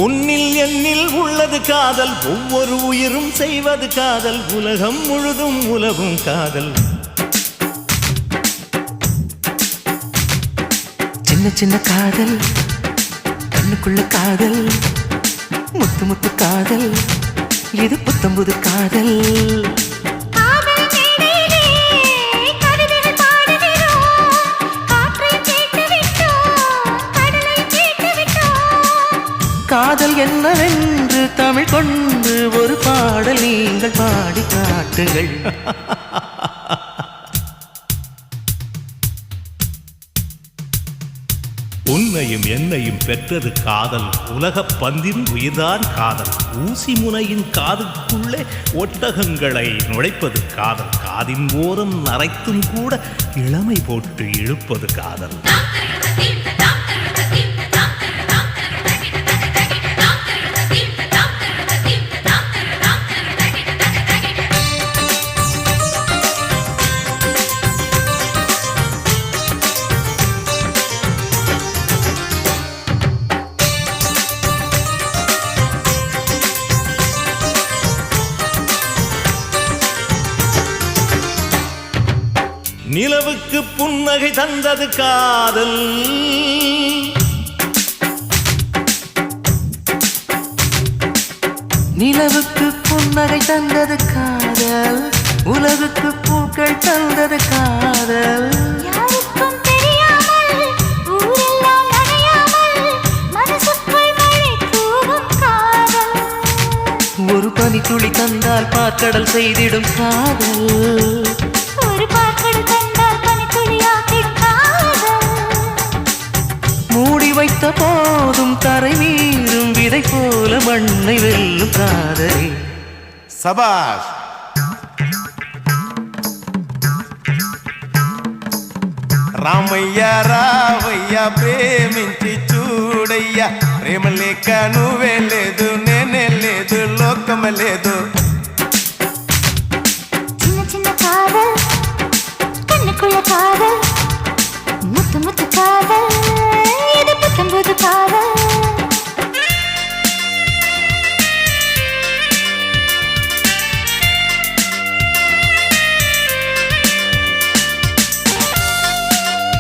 உன்னில் என்னில் உள்ளது காதல், ஒவ்வொரு உயிரும் செய்வது காதல், உலகம் முழுதும் உலகும் காதல். சின்ன சின்ன காதல், கண்ணுக்குள்ள காதல், முத்து முத்து காதல், இது புத்தம்புது காதல். காதல் என்னவென்று தமிழ் கொண்டு ஒரு பாடல் நீங்கள் பாடி காட்டுங்கள். உன்னையும் என்னையும் பெற்றது காதல், உலகப் பந்தின் உயிர்தான் காதல். ஊசி முனையின் காதுக்குள்ளே ஒட்டகங்களை நுழைப்பது காதல். காதின் ஓரம் நரைத்தும் கூட இளமை போட்டு இழுப்பது காதல். நிலவுக்கு புன்னகை தந்தது காதல், நிலவுக்கு புன்னகை தந்தது காதல், உலகுக்கு பூக்கள் தந்தது காதல். யாருக்கும் தெரியாமல் ஊரெல்லாம் நனையாமல் மனசுக்குள் மழை தூவும் காதல். ஒரு பனி துளி தந்தால் பாற்கடல் செய்திடும் காதல், ஒரு பாக்கடல் தந்தால் பனித்துளியாக்கிடும் காதல். மூடி வைத்த போதும் கரை மீறும் விதை போல மண்ணை வெல்லும் காதலே. சபாஷ். రామయ్య రావయ్య ప్రేమించి చూడయ్యా, ప్రేమ లేక నువ్వే లేదు, నేనే లేదు, లోకమే లేదు. சின்ன சின்ன காதல், கண்ணுக்குள்ள காதல், முத்து முத்து காதல்.